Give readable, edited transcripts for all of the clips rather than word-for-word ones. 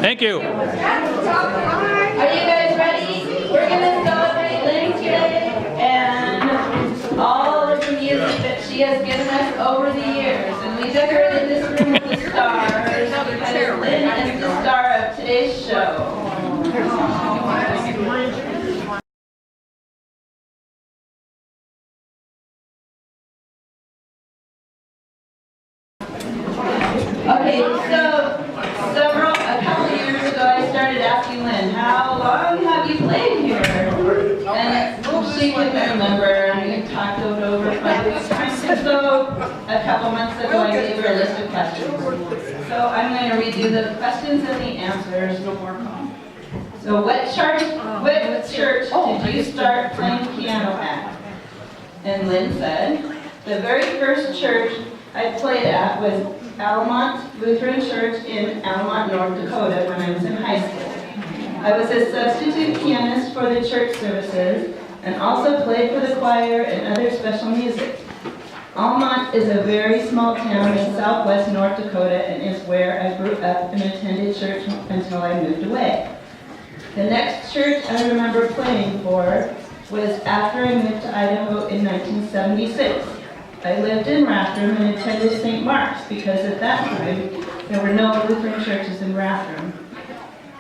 Thank you. Are you guys ready? We're going to celebrate Lynn today and all of the music that she has given us over the years. And we decorated this room with the stars because Lynn is the star of today's show. Okay, so a couple years ago I started asking Lynn, how long have you played here? And she couldn't remember, and we talked it over 5 times. So a couple months ago I gave her a list of questions. So I'm going to redo the questions and the answers. So what church did you start playing piano at? And Lynn said, the very first church I played at was Almont Lutheran Church in Almont, North Dakota when I was in high school. I was a substitute pianist for the church services and also played for the choir and other special music. Almont is a very small town in southwest North Dakota and is where I grew up and attended church until I moved away. The next church I remember playing for was after I moved to Idaho in 1976. I lived in Rathdrum and attended St. Mark's because at that time there were no Lutheran churches in Rathdrum.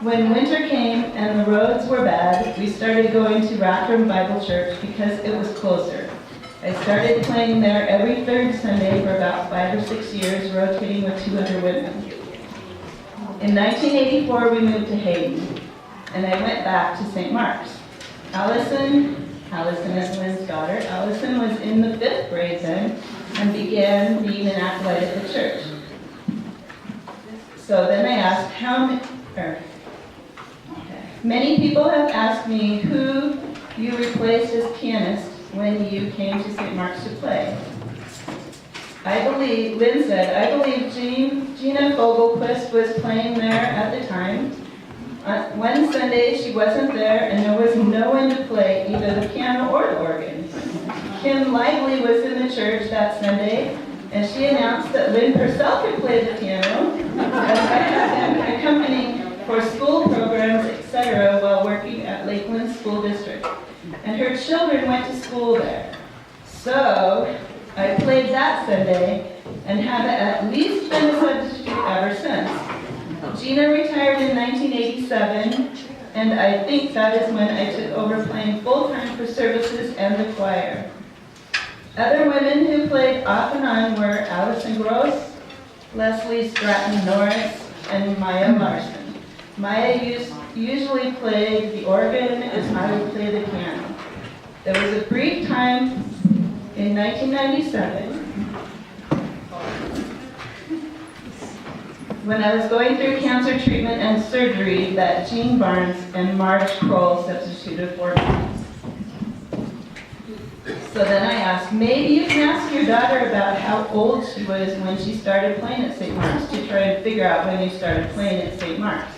When winter came and the roads were bad, we started going to Rathdrum Bible Church because it was closer. I started playing there every third Sunday for about 5 or 6 years, rotating with 2 other women. In 1984, we moved to Hayden. and I went back to St. Mark's. Allison is Lynn's daughter. Allison was in the 5th grade then and began being an acolyte at the church. So then I asked many people have asked me who you replaced as pianist when you came to St. Mark's to play. Lynn said, I believe Gina Vogelquist was playing there at the time. One Sunday she wasn't there and there was no one to play either the piano or the organ. Kim Lively was in the church that Sunday and she announced that Lynn Purcell could play the piano as I had been accompanying for school programs, etc. while working at Lakeland School District. And her children went to school there. So I played that Sunday and have at least been a substitute ever since. Gina retired in 1987, and I think that is when I took over playing full-time for services and the choir. Other women who played off and on were Allison Gross, Leslie Stratton Norris, and Maya Larson. Maya usually played the organ and I would play the piano. There was a brief time in 1997 when I was going through cancer treatment and surgery that Jean Barnes and Marge Kroll substituted for me. So then I asked, maybe you can ask your daughter about how old she was when she started playing at St. Mark's to try and figure out when you started playing at St. Mark's.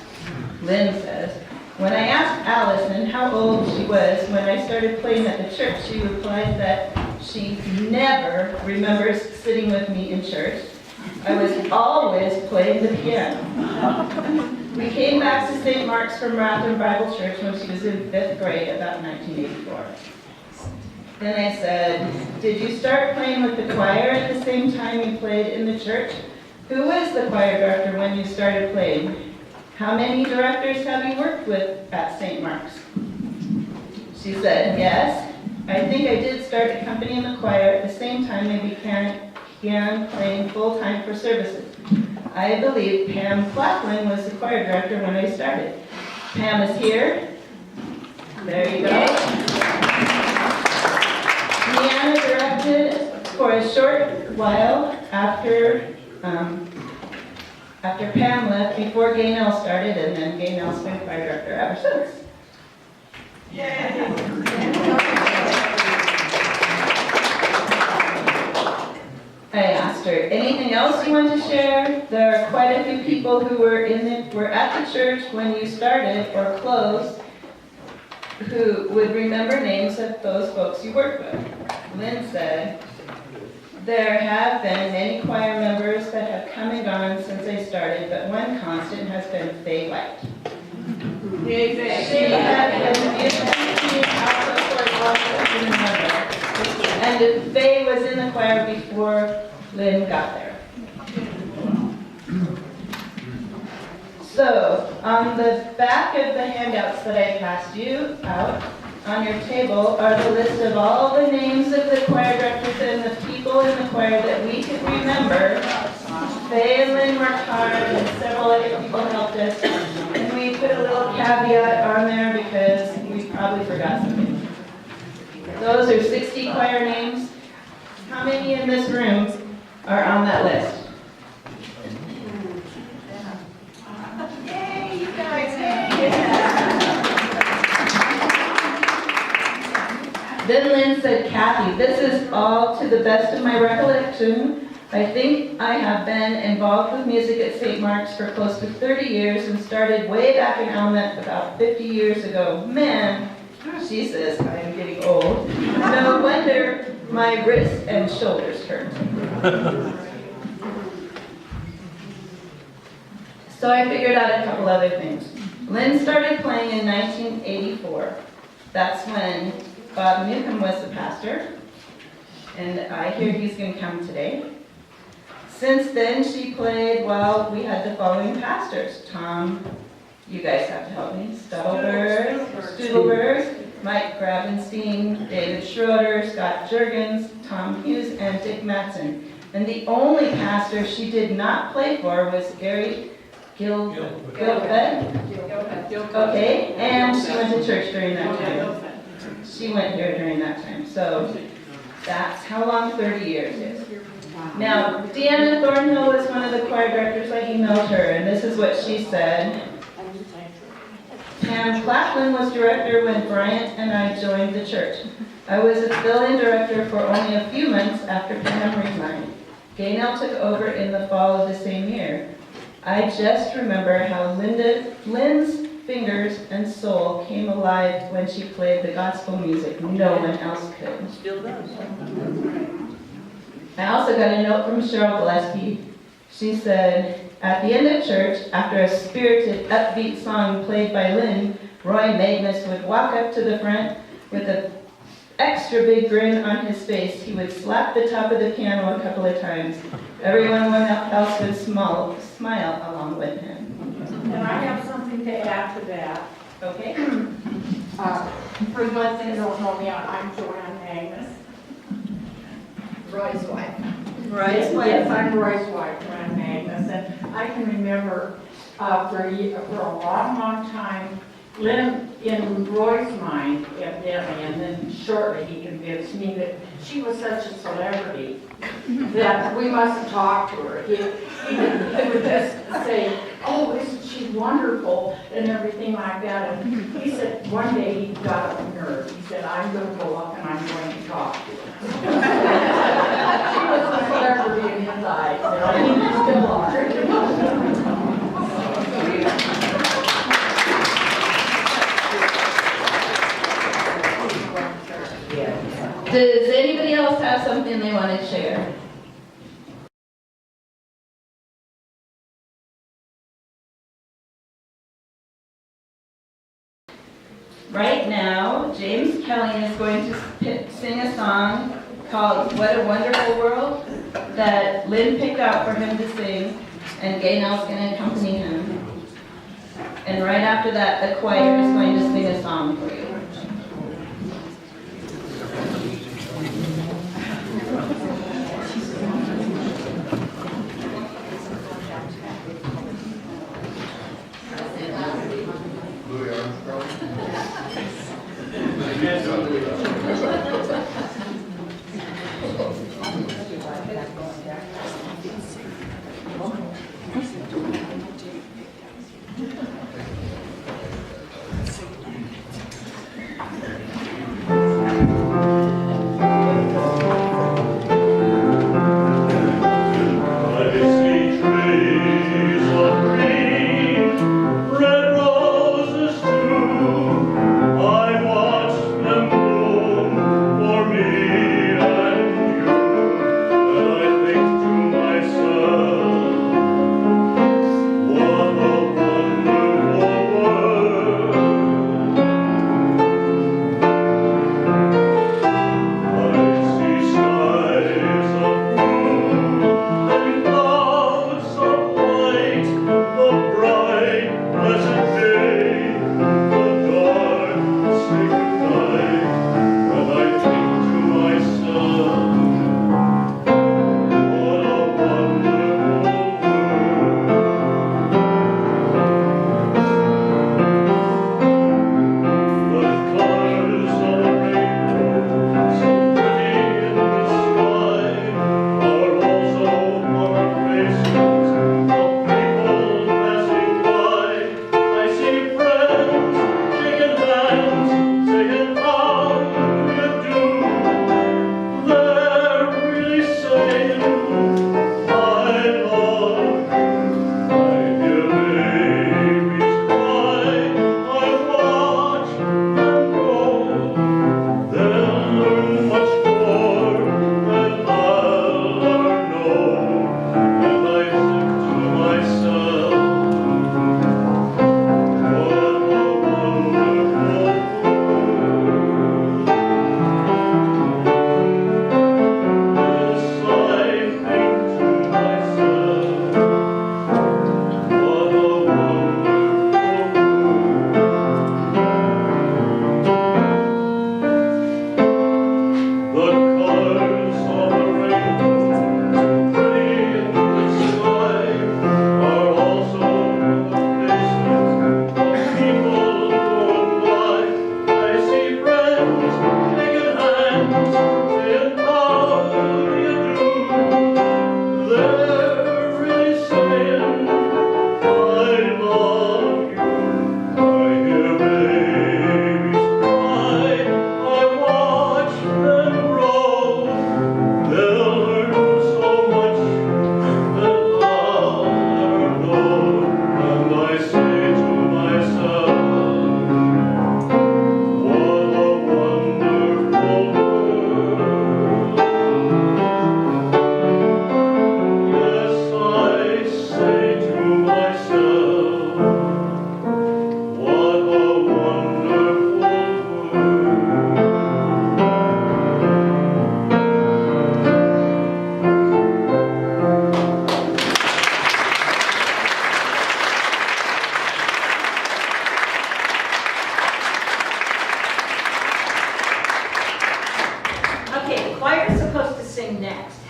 Lynn says, when I asked Allison how old she was when I started playing at the church, she replied that she never remembers sitting with me in church. I was always playing the piano. We came back to St. Mark's from Rathrum Bible Church when she was in 5th grade, about 1984. Then I said, did you start playing with the choir at the same time you played in the church? Who was the choir director when you started playing? How many directors have you worked with at St. Mark's? She said, yes. I think I did start accompanying the choir at the same time I began playing full-time for services. I believe Pam Claflin was the choir director when I started. Pam is here. There you go. Leanna directed for a short while after Pam left, before Gaynell started, and then Gaynell's been choir director ever since. Yay! I asked her, anything else you want to share? There are quite a few people who were at the church when you started or closed who would remember names of those folks you worked with. Lynn said, there have been many choir members that have come and gone since I started, but one constant has been Faye White. She had been musically out for as long as I can remember. And Faye was in the choir before Lynn got there. So, on the back of the handouts that I passed you out, on your table are the list of all the names of the choir directors and the people in the choir that we could remember. Faye and Lynn worked hard and several other people helped us. And we put a little caveat on there because we probably forgot something. Those are 60 choir names. How many in this room are on that list? Yay, you guys! Then Lynn said, Kathy, this is all to the best of my recollection. I think I have been involved with music at St. Mark's for close to 30 years and started way back in Almet about 50 years ago. Man, she says, I am getting old. No wonder my wrists and shoulders hurt. So I figured out a couple other things. Lynn started playing in 1984. That's when Bob Newcomb was the pastor, and I hear he's going to come today. Since then, she played, well, we had the following pastors. Tom, you guys have to help me, Studelberg, Mike Gravenstein, David Schroeder, Scott Jurgens, Tom Hughes, and Dick Mattson. And the only pastor she did not play for was Gary Guildford? Okay, and she went to church during that time. She went here during that time. So that's how long 30 years is. Now, Deanna Thornhill was one of the choir directors. I emailed her, and this is what she said. Pam Claflin was director when Bryant and I joined the church. I was a fill-in director for only a few months after Pam resigned. Gaynell took over in the fall of the same year. I just remember how Lynn's fingers and soul came alive when she played the gospel music no one else could. Still does. I also got a note from Cheryl Gillespie. She said, at the end of church, after a spirited, upbeat song played by Lynn, Roy Magnus would walk up to the front with an extra big grin on his face. He would slap the top of the piano a couple of times. Everyone else would smile along with him. And I have something to add to that. Okay? For those that don't know me, I'm Joanne Magnus, Roy's wife. Yes, I'm Roy's wife, Joanne Magnus, and I can remember for a long time, Lynn, in Roy's mind, evidently, and then shortly he convinced me that she was such a celebrity that we mustn't talk to her. He would just say, oh, isn't she wonderful, and everything like that. And he said one day he got a nerve. He said, I'm going to go up and I'm going to talk to her. She was a celebrity in his eyes, and he still are. Does anybody else have something they want to share? Right now, James Kelly is going to sing a song called What a Wonderful World that Lynn picked out for him to sing, and Gaynell's going to accompany him. And right after that, the choir is going to sing a song for you. Red roses too, I watched them bloom.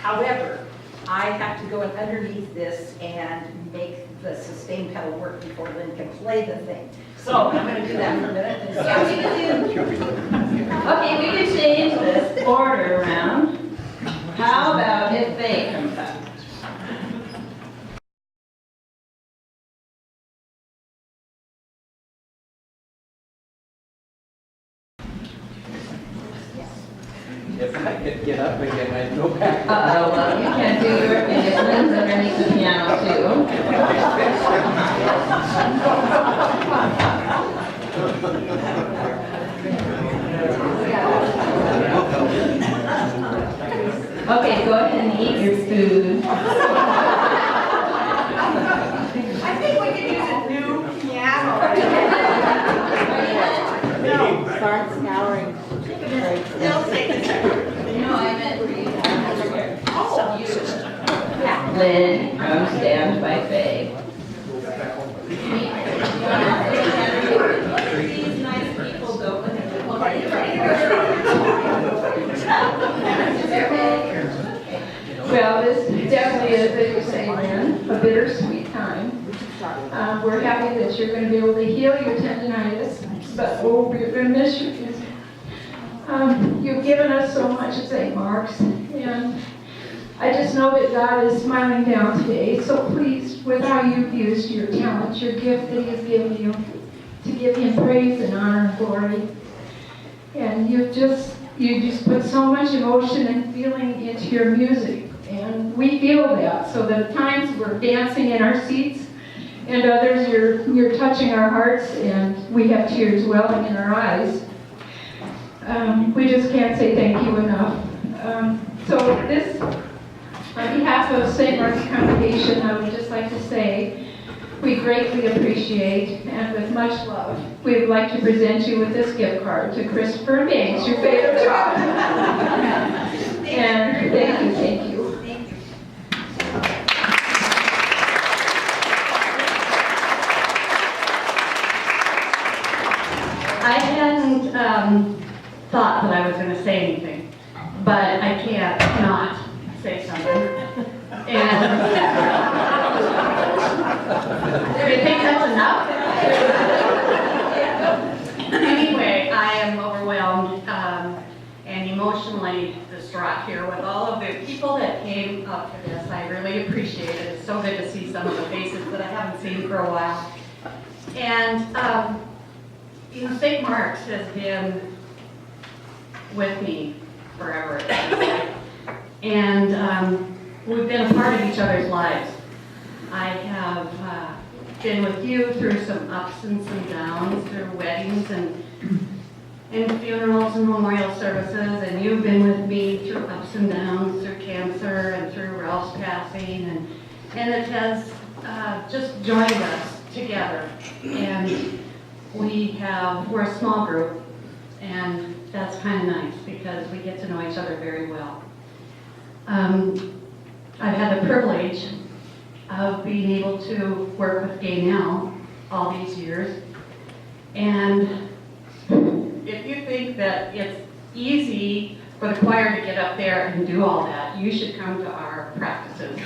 However, I have to go underneath this and make the sustain pedal work before Lynn can play the thing. So I'm going to do that for a minute. And Yeah, we can okay, we can change this order around. How about if Faye comes up? If I could get up again, I'd go back. Uh-oh, well, you can't do your thing if Lynn's underneath the piano too. Okay, go ahead and eat your food. I think we can use a new piano. No, Start scouring. they'll take a second. No, I meant for you. Oh, you. Yeah. Lynn, come stand by Faye. These nice people don't. Well, this definitely is, as you say, Lynn, a bittersweet time. We're happy that you're going to be able to heal your tendinitis, but we're going to miss you. You've given us so much as St. Mark's, and I just know that God is smiling down today, so pleased with how you've used your talent, your gift that He has given you, to give Him praise and honor and glory. And you just put so much emotion and feeling into your music, and we feel that. So the times we're dancing in our seats, and others you're touching our hearts, and we have tears welling in our eyes. We just can't say thank you enough. So this, on behalf of St. Mark's congregation, I would just like to say we greatly appreciate, and with much love, we would like to present you with this gift card to Christopher Banks, your favorite child. And thank you. I hadn't thought that I was going to say anything, but I can't not say something. And do you think that's enough? Anyway, I am overwhelmed and emotionally distraught here with all of the people that came up to this. I really appreciate it. It's so good to see some of the faces that I haven't seen for a while. And you know, St. Mark's has been with me forever. And we've been a part of each other's lives. I have been with you through some ups and some downs, through weddings and funerals and memorial services, and you've been with me through ups and downs, through cancer and through Ralph's passing, and it has just joined us together. And we're a small group, and that's kind of nice because we get to know each other very well. I've had the privilege of being able to work with Gay now all these years, and if you think that it's easy for the choir to get up there and do all that, you should come to our practices.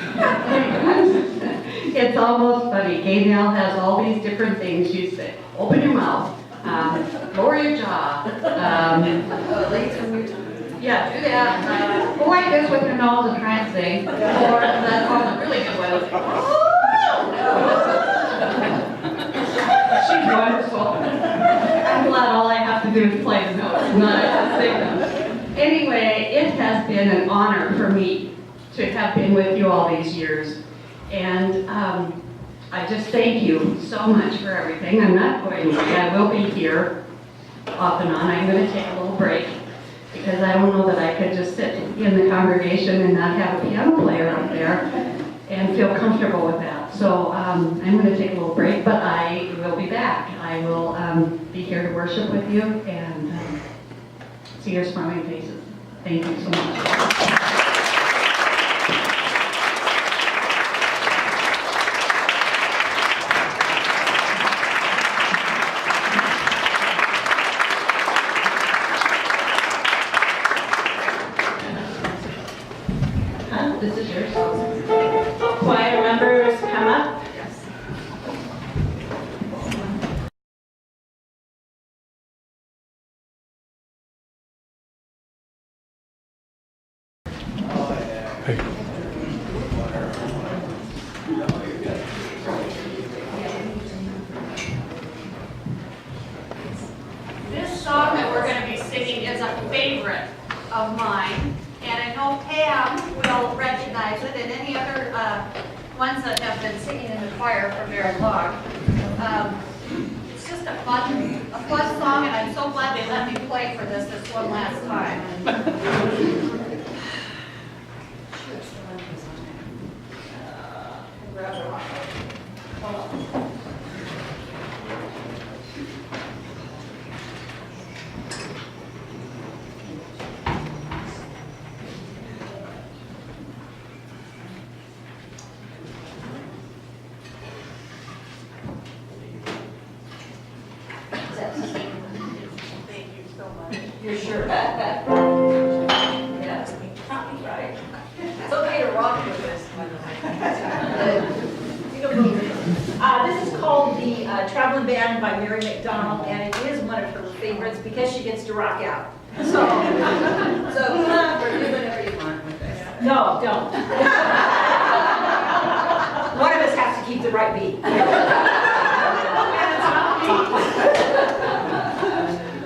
It's almost funny. Gaynell has all these different things. You say, open your mouth, lower your jaw, yeah, do that. Go like this with your nose and try and sing. Or that's really good one. She's wonderful. I'm glad all I have to do is play the notes, not have to sing them. Anyway, it has been an honor for me to have been with you all these years. And I just thank you so much for everything. I'm not going away. I will be here off and on. I'm going to take a little break because I don't know that I could just sit in the congregation and not have a piano player up there and feel comfortable with that. So I'm going to take a little break, but I will be back. I will be here to worship with you and see your smiling faces. Thank you so much. of mine, and I know Pam will recognize it, and any other ones that have been singing in the choir for very long. It's just a fun song, and I'm so glad they let me play for this one last time. Thank you so much. You're sure? Yeah. Right. It's okay to rock with this, by the way. This is called the Traveling Band by Mary McDonald, and it is one of her favorites because she gets to rock out. So come on, we're doing whatever you want with this. No, don't. One of us has to keep the right beat.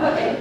Okay.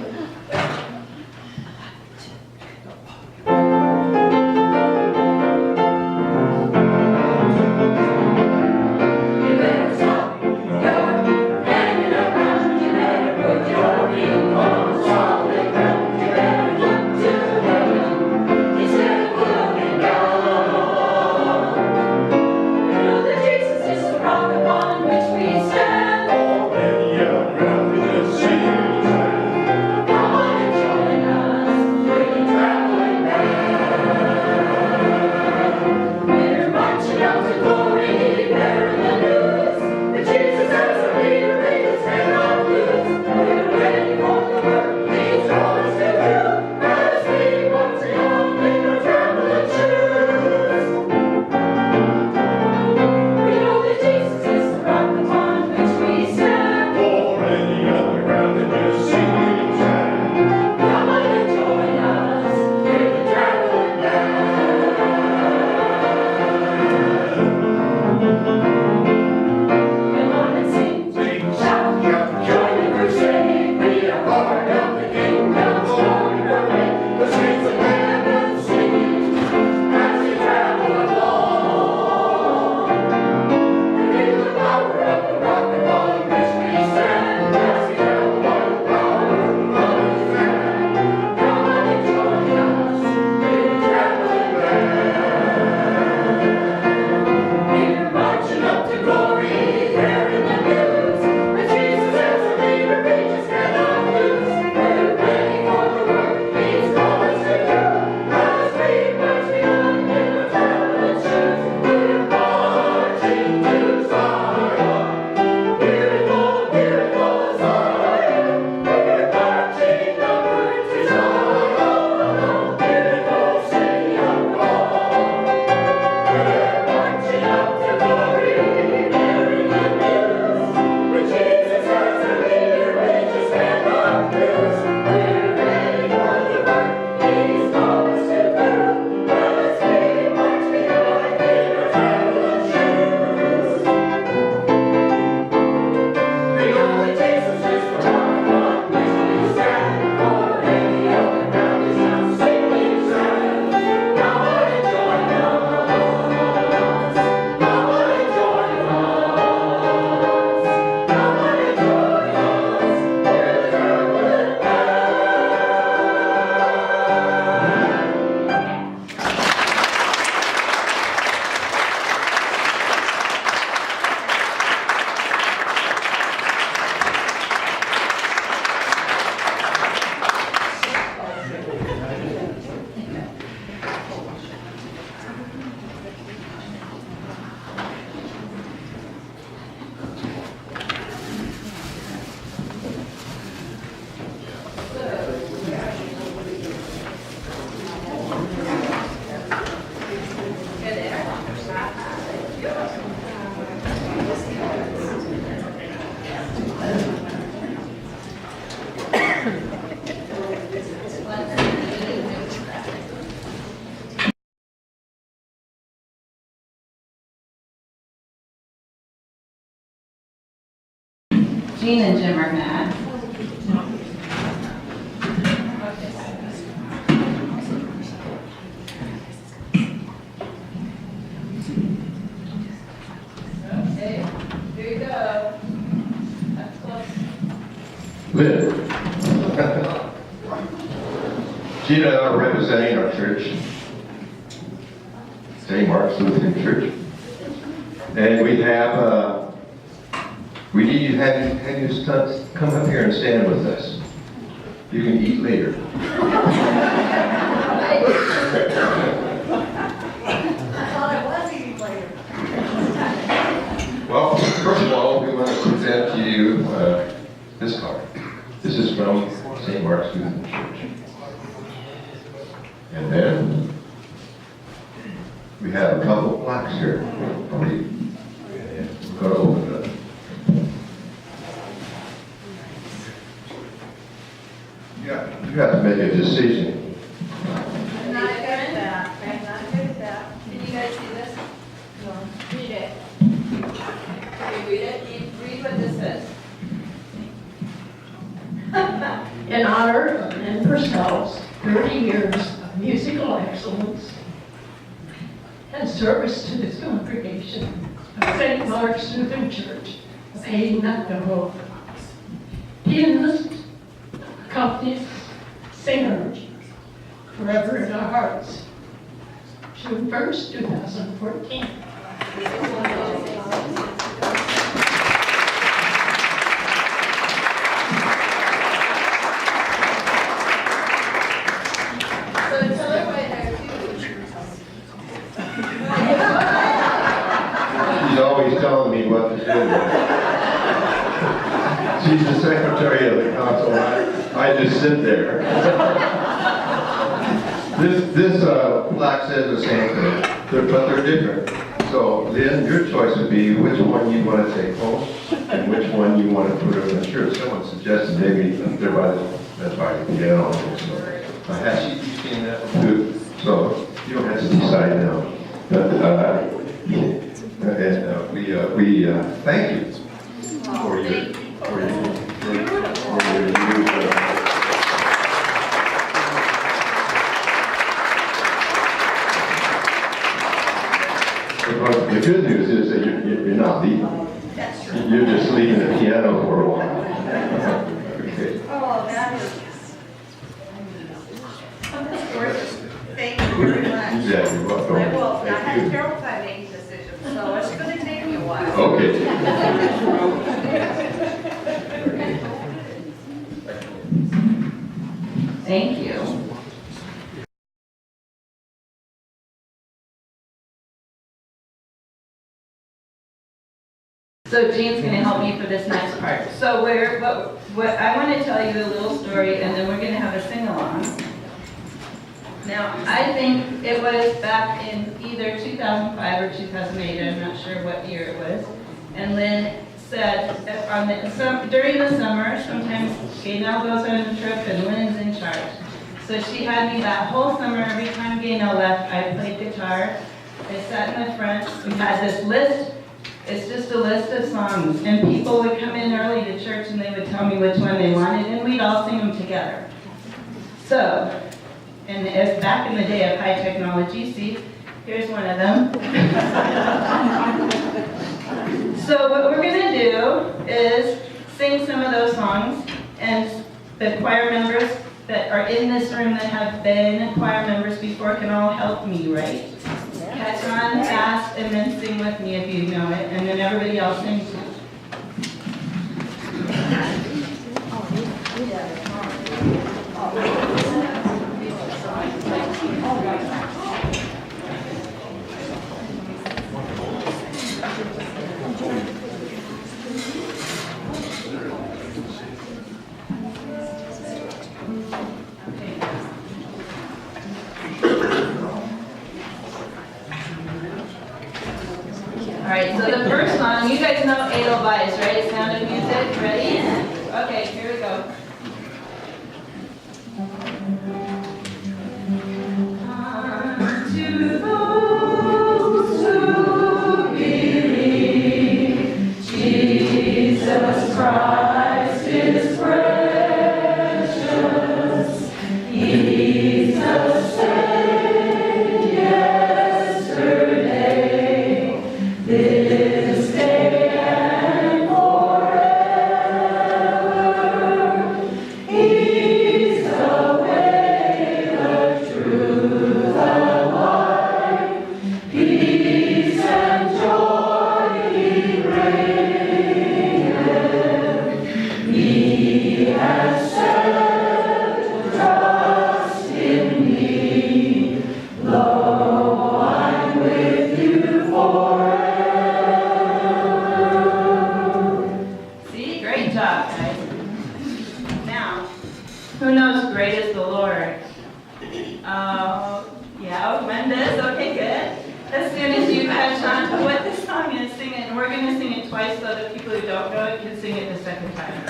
Jean and Jim are mad. Gina and I are representing our church, St. Mark's Lutheran Church. And we need to have you come up here and stand with us. You can eat later. Well, first of all, we want to present to you this card. This is from St. Mark's Lutheran Church. And then we have a couple of plaques here. We're going to open it up. You have to make a decision. I'm not good at that. I'm not good at that. Can you guys see this? No. Read it. Can you read it? Read what this says. In honor of Lynn Purcell's 30 years of musical excellence and service to this congregation of St. Mark's Lutheran Church of Hayden, Idaho, pianist, accompanist, singer, forever in our hearts. June 1st, 2014. She's always telling me what to do. She's the secretary of the council. I just sit there. This plaque says the same thing, but they're different. So, Lynn, your choice would be which one you want to take home and which one you want to put in the church. Someone suggested maybe they're by the piano. So, has she seen that? Good. So, you don't have to decide now. But we thank you for your use. The good news is that you're not leaving. That's true. You're just leaving the piano for a while. Okay. Oh, that is. Oh, that's gorgeous. Thank you very much. Yeah, you're welcome. I will. I Thank had a you. terrible time making decisions, so it's going to take me a while. Okay. Thank you. So Jean's going to help me for this next part. So what I want to tell you a little story, and then we're going to have a sing-along. Now, I think it was back in either 2005 or 2008, I'm not sure what year it was, and Lynn said during the summer, sometimes Gaynell goes on a trip and Lynn's in charge. So she had me that whole summer, every time Gaynell left, I played guitar. I sat in the front, we had this list. It's just a list of songs, and people would come in early to church and they would tell me which one they wanted, and we'd all sing them together. So, and if back in the day of high technology, see, here's one of them. So what we're gonna do is sing some of those songs, and the choir members that are in this room that have been choir members before can all help me, right? Catch on fast and then sing with me if you know it, and then everybody else sings it. All right, so the first song, you guys know Edelweiss, right? Sound of Music, ready? Okay, here we go. To those who believe Jesus Christ is precious, He's the same yesterday, this day and forever. Who knows great is the Lord? Yeah, Mendes, okay, good. As soon as you catch on to what this song is, sing it. And we're going to sing it twice so that people who don't know it can sing it the second time.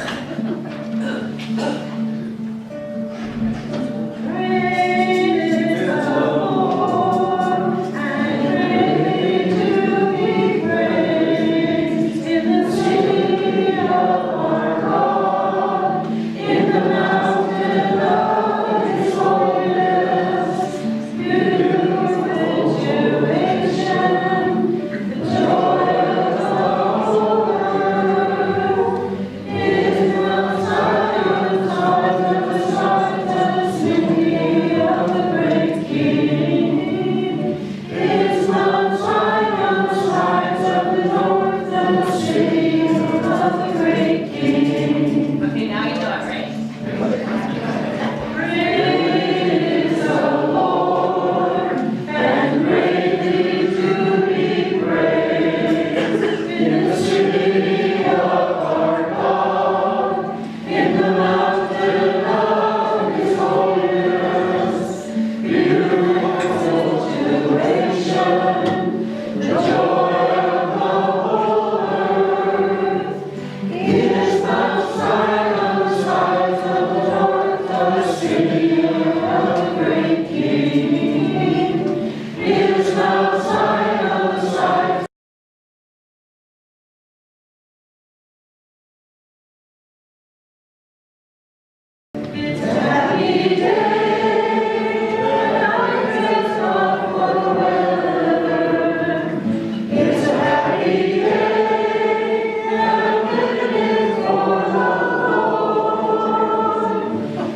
Great is the Lord, and greatly to be praised in the city of our God, in the mountain of His holiness, beautiful situation, the joy of the whole world. It is Mount Zion, the sides of the sides of the city of the great King. It is Mount Zion, the sides of the north of the city of the great King. Okay, now you know it, right? Great is the Lord, and greatly to be praised in the city of our God, in the mountain of His holiness, beautiful situation, the joy of the whole earth. It is Mount Zion, the sides of the north of the city of the great King. It is Mount Zion, the sides. It's a happy day, and I praise God for the weather. It's a happy day, and I'm living for the Lord.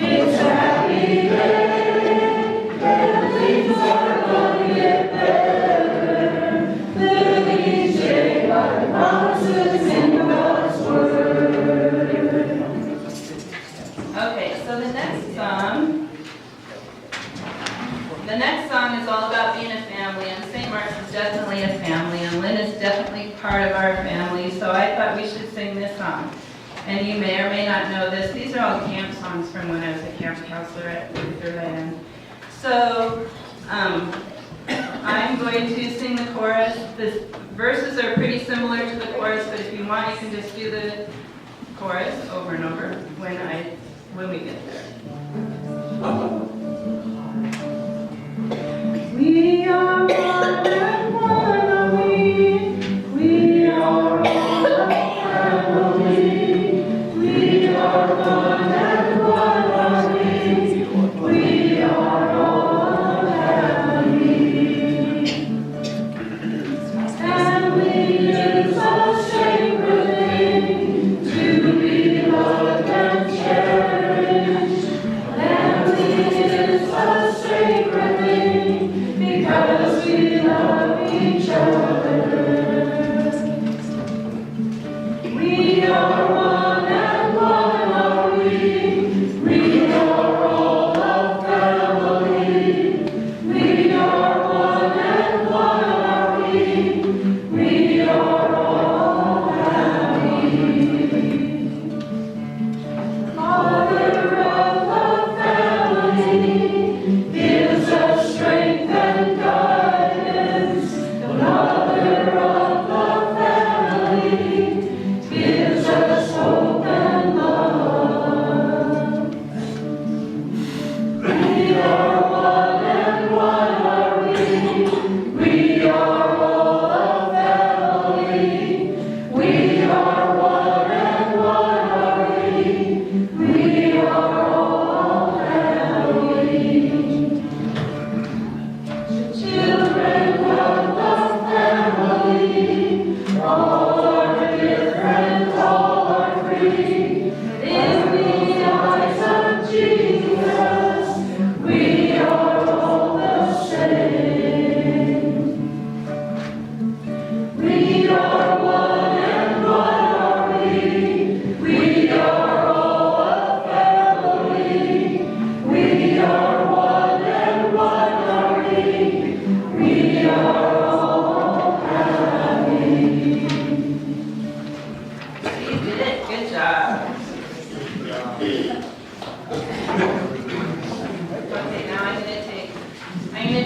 It's a happy day, and things are gonna get better. Living each day by the promises in God's word. Okay, so the next song is all about being a family, and St. Mark's is definitely a family, and Lynn is definitely part of our family, so I thought we should sing this song. And you may or may not know this. These are all camp songs from when I was a camp counselor at Lutheran. So, I'm going to sing the chorus. The verses are pretty similar to the chorus, but if you want, you can just do the chorus over and over when we get there. We are one and one are we. We are all family. We are one and one are we. We are all family. Family is a sacred thing to be loved and cherished.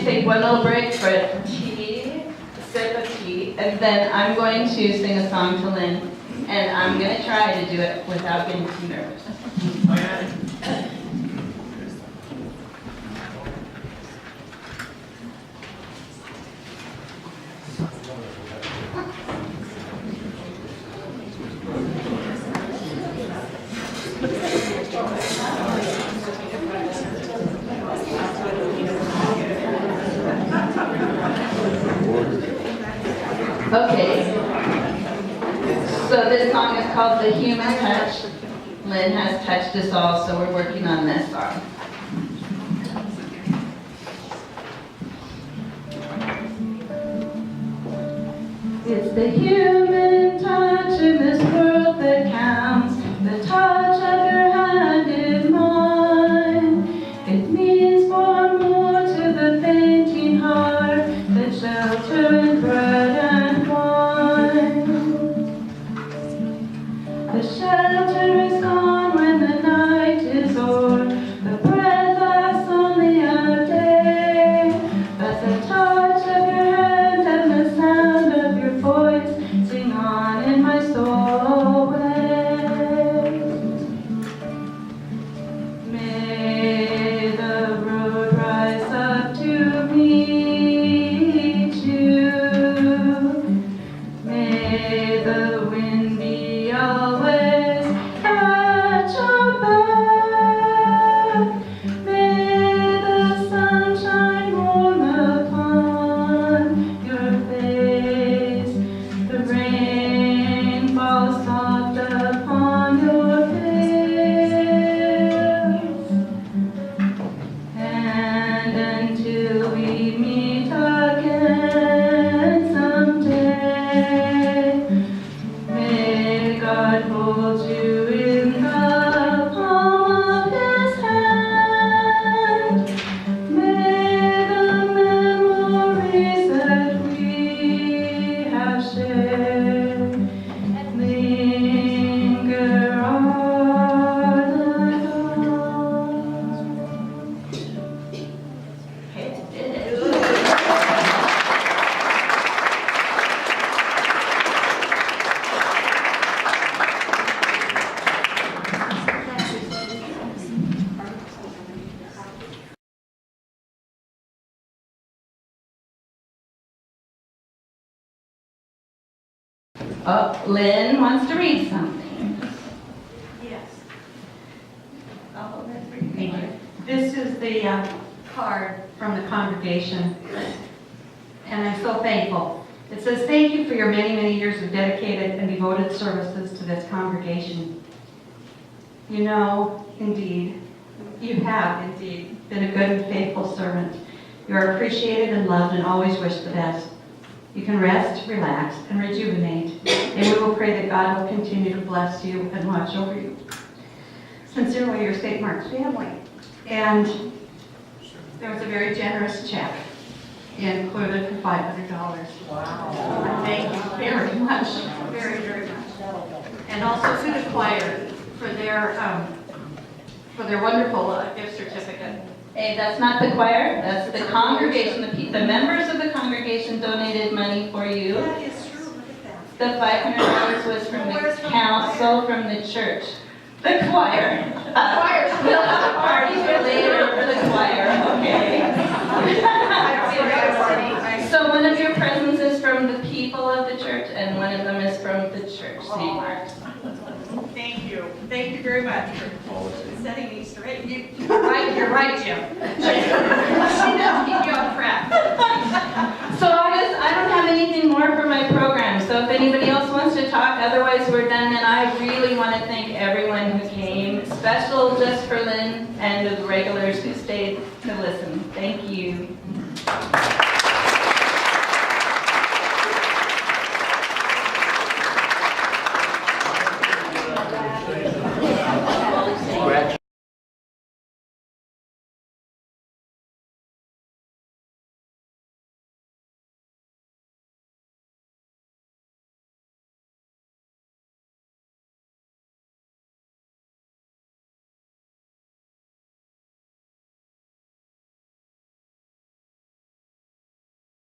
take one little break for a tea, a sip of tea, and then I'm going to sing a song to Lynn, and I'm going to try to do it without getting too nervous. Okay, so this song is called The Human Touch. Lynn has touched us all, so we're working on this song. It's the human touch in this world that counts, the touch of your hand in mine. It means far more to the fainting heart than shelter and bread and wine. The shelter is gone when the night is o'er, the breath lasts only a day, but the touch of your hand and the sound of your voice sing on in my soul always. May the road rise up to meet you. May the wind be always at your back. May the sunshine warm upon your face. The rain falls soft upon your face. And until we meet again someday, may God hold you in the palm of His hand. May the memories that we have shared linger on and on. Hey, did it. Oh, Lynn wants to read something. Yes. Oh, that's pretty Thank you. This is the card from the congregation, and I'm so thankful. It says, "Thank you for your many, many years of dedicated and devoted services to this congregation. You know, indeed, you have indeed been a good and faithful servant. You are appreciated and loved and always wish the best. You can rest, relax, and rejuvenate, and we will pray that God will continue to bless you and watch over you. Sincerely, your St. Mark's family." And there was a very generous check included for $500. Wow. Thank you very much, very, very much. And also to the choir for their wonderful gift certificate. Hey, that's not the choir, that's the congregation. The members of the congregation donated money for you. That is true, look at that. The $500 was from the council, from the church. The choir. We'll have a party for later for the choir, okay? So one of your presents is from the people of the church, and one of them is from the church, St. Mark's. Thank you. Thank you very much for setting me straight. You're right, Jim. She does keep you on track. So I don't have anything more for my program, so if anybody else wants to talk, otherwise we're done, and I really want to thank everyone who came, special just for Lynn and the regulars who stayed to listen. Thank you.